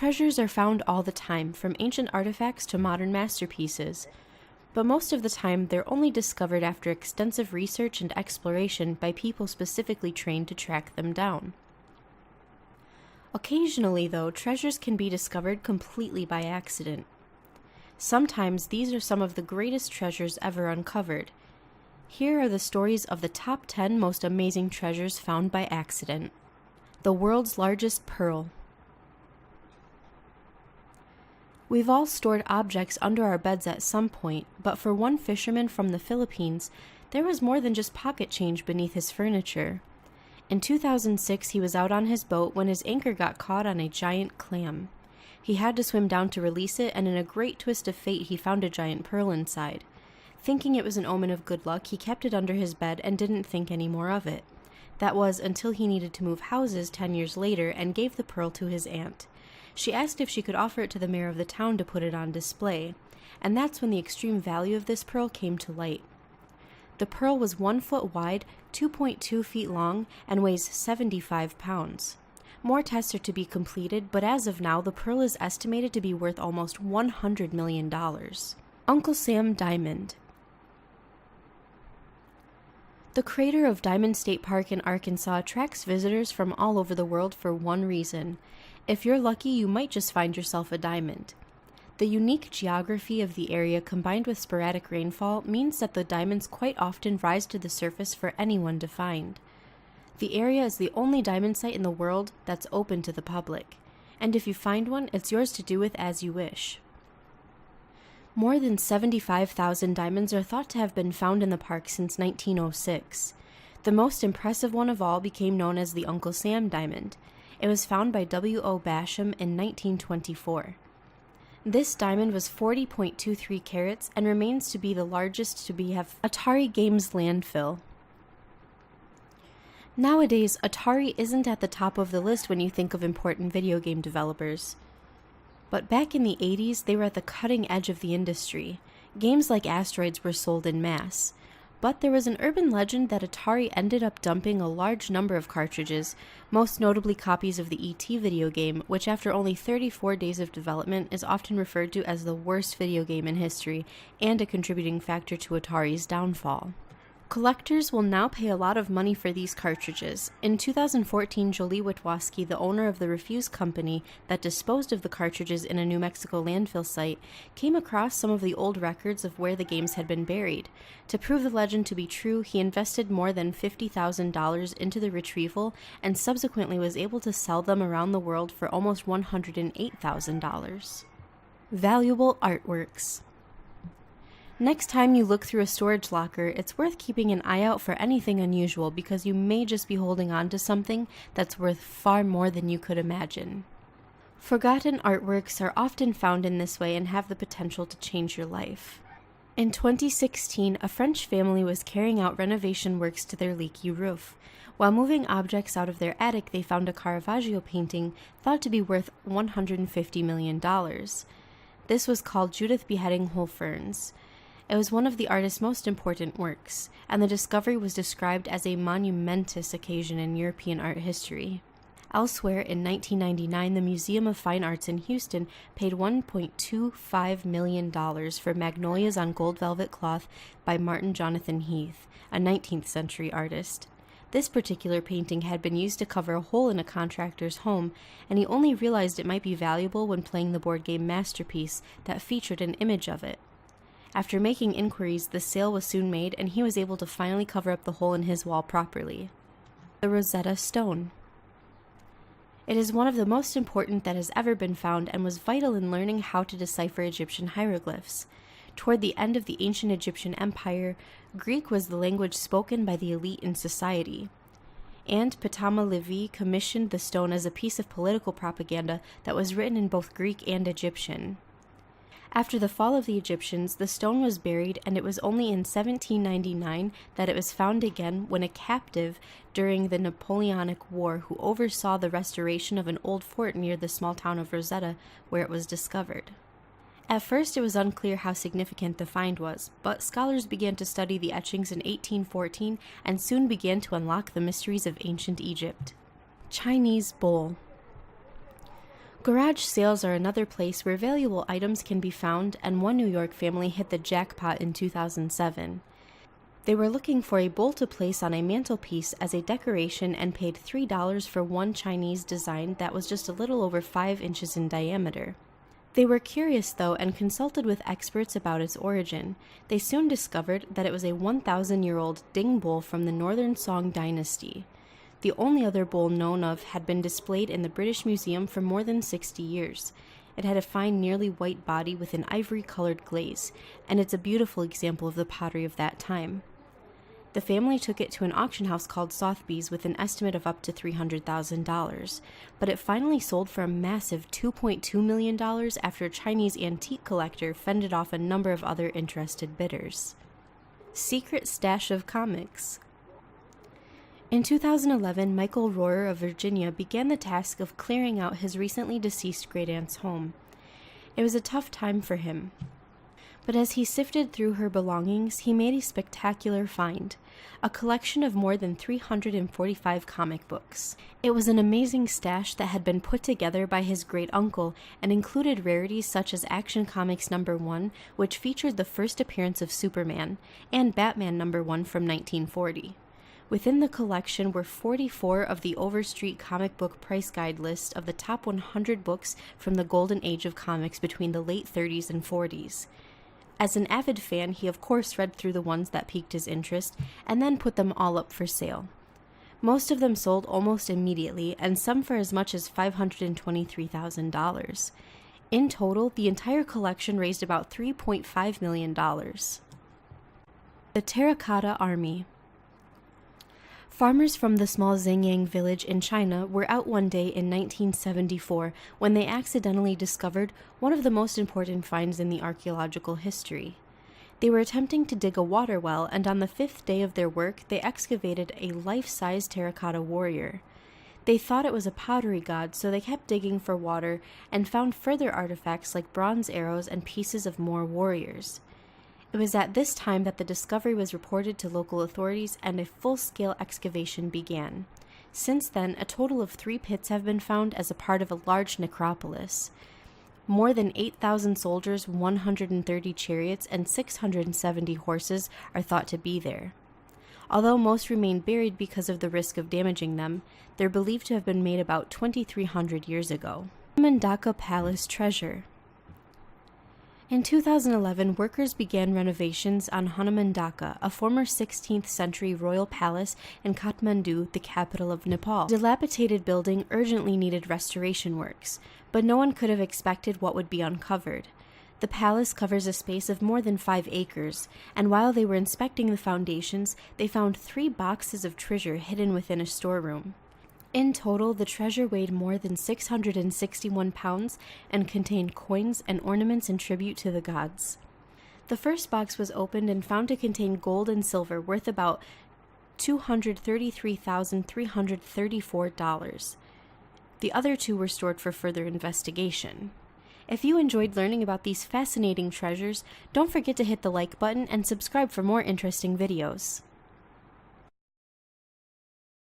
Treasures are found all the time, from ancient artifacts to modern masterpieces, but most of the time they're only discovered after extensive research and exploration by people specifically trained to track them down. Occasionally, though, treasures can be discovered completely by accident. Sometimes these are some of the greatest treasures ever uncovered. Here are the stories of the top 10 most amazing treasures found by accident. The world's largest pearl. We've all stored objects under our beds at some point, but for one fisherman from the Philippines, there was more than just pocket change beneath his furniture. In 2006, he was out on his boat when his anchor got caught on a giant clam. He had to swim down to release it, and in a great twist of fate, he found a giant pearl inside. Thinking it was an omen of good luck, he kept it under his bed and didn't think any more of it. That was until he needed to move houses 10 years later and gave the pearl to his aunt. She asked if she could offer it to the mayor of the town to put it on display, and that's when the extreme value of this pearl came to light. The pearl was 1 foot wide, 2.2 feet long, and weighs 75 pounds. More tests are to be completed, but as of now, the pearl is estimated to be worth almost $100 million. Uncle Sam Diamond. The crater of Diamond State Park in Arkansas attracts visitors from all over the world for one reason. If you're lucky, you might just find yourself a diamond. The unique geography of the area combined with sporadic rainfall means that the diamonds quite often rise to the surface for anyone to find. The area is the only diamond site in the world that's open to the public, and if you find one, it's yours to do with as you wish. More than 75,000 diamonds are thought to have been found in the park since 1906. The most impressive one of all became known as the Uncle Sam diamond. It was found by W.O. Basham in 1924. This diamond was 40.23 carats and remains to be the largest to have Atari Games landfill. Nowadays, Atari isn't at the top of the list when you think of important video game developers. But back in the 80s, they were at the cutting edge of the industry. Games like Asteroids were sold in mass. But there was an urban legend that Atari ended up dumping a large number of cartridges, most notably copies of the E.T. video game, which after only 34 days of development is often referred to as the worst video game in history and a contributing factor to Atari's downfall. Collectors will now pay a lot of money for these cartridges. In 2014, Jolie Witwaski, the owner of the Refuse company that disposed of the cartridges in a New Mexico landfill site, came across some of the old records of where the games had been buried. To prove the legend to be true, he invested more than $50,000 into the retrieval and subsequently was able to sell them around the world for almost $108,000. Valuable artworks. Next time you look through a storage locker, it's worth keeping an eye out for anything unusual because you may just be holding on to something that's worth far more than you could imagine. Forgotten artworks are often found in this way and have the potential to change your life. In 2016, a French family was carrying out renovation works to their leaky roof. While moving objects out of their attic, they found a Caravaggio painting thought to be worth $150 million. This was called Judith Beheading Whole Ferns. It was one of the artist's most important works, and the discovery was described as a monumentous occasion in European art history. Elsewhere, in 1999, the Museum of Fine Arts in Houston paid $1.25 million for Magnolias on Gold Velvet Cloth by Martin Jonathan Heath, a 19th century artist. This particular painting had been used to cover a hole in a contractor's home, and he only realized it might be valuable when playing the board game Masterpiece that featured an image of it. After making inquiries, the sale was soon made, and he was able to finally cover up the hole in his wall properly. The Rosetta Stone. It is one of the most important that has ever been found and was vital in learning how to decipher Egyptian hieroglyphs. Toward the end of the ancient Egyptian empire, Greek was the language spoken by the elite in society. And Ptolemy Levi commissioned the stone as a piece of political propaganda that was written in both Greek and Egyptian. After the fall of the Egyptians, the stone was buried, and it was only in 1799 that it was found again when a captive during the Napoleonic War who oversaw the restoration of an old fort near the small town of Rosetta where it was discovered. At first it was unclear how significant the find was, but scholars began to study the etchings in 1814 and soon began to unlock the mysteries of ancient Egypt. Chinese bowl. Garage sales are another place where valuable items can be found, and one New York family hit the jackpot in 2007. They were looking for a bowl to place on a mantelpiece as a decoration and paid $3 for one Chinese design that was just a little over 5 inches in diameter. They were curious, though, and consulted with experts about its origin. They soon discovered that it was a 1,000-year-old Ding bowl from the Northern Song dynasty. The only other bowl known of had been displayed in the British Museum for more than 60 years. It had a fine, nearly white body with an ivory-colored glaze, and it's a beautiful example of the pottery of that time. The family took it to an auction house called Sotheby's with an estimate of up to $300,000, but it finally sold for a massive $2.2 million after a Chinese antique collector fended off a number of other interested bidders. Secret stash of comics. In 2011, Michael Rohrer of Virginia began the task of clearing out his recently deceased great-aunt's home. It was a tough time for him, but as he sifted through her belongings, he made a spectacular find, a collection of more than 345 comic books. It was an amazing stash that had been put together by his great-uncle and included rarities such as Action Comics #1, which featured the first appearance of Superman, and Batman #1 from 1940. Within the collection were 44 of the Overstreet comic book price guide list of the top 100 books from the golden age of comics between the late 30s and 40s. As an avid fan, he of course read through the ones that piqued his interest and then put them all up for sale. Most of them sold almost immediately, and some for as much as $523,000. In total, the entire collection raised about $3.5 million. The Terracotta Army. Farmers from the small Xingyang village in China were out one day in 1974 when they accidentally discovered one of the most important finds in the archaeological history. They were attempting to dig a water well, and on the 5th day of their work, they excavated a life-size terracotta warrior. They thought it was a pottery god, so they kept digging for water and found further artifacts like bronze arrows and pieces of more warriors. It was at this time that the discovery was reported to local authorities and a full-scale excavation began. Since then, a total of 3 pits have been found as a part of a large necropolis. More than 8,000 soldiers, 130 chariots, and 670 horses are thought to be there. Although most remain buried because of the risk of damaging them, they're believed to have been made about 2,300 years ago. Mandaka Palace Treasure. In 2011, workers began renovations on Hanumandaka, a former 16th century royal palace in Kathmandu, the capital of Nepal. The dilapidated building urgently needed restoration works, but no one could have expected what would be uncovered. The palace covers a space of more than 5 acres, and while they were inspecting the foundations, they found 3 boxes of treasure hidden within a storeroom. In total, the treasure weighed more than 661 pounds and contained coins and ornaments in tribute to the gods. The first box was opened and found to contain gold and silver worth about $233,334. The other 2 were stored for further investigation. If you enjoyed learning about these fascinating treasures, don't forget to hit the like button and subscribe for more interesting videos.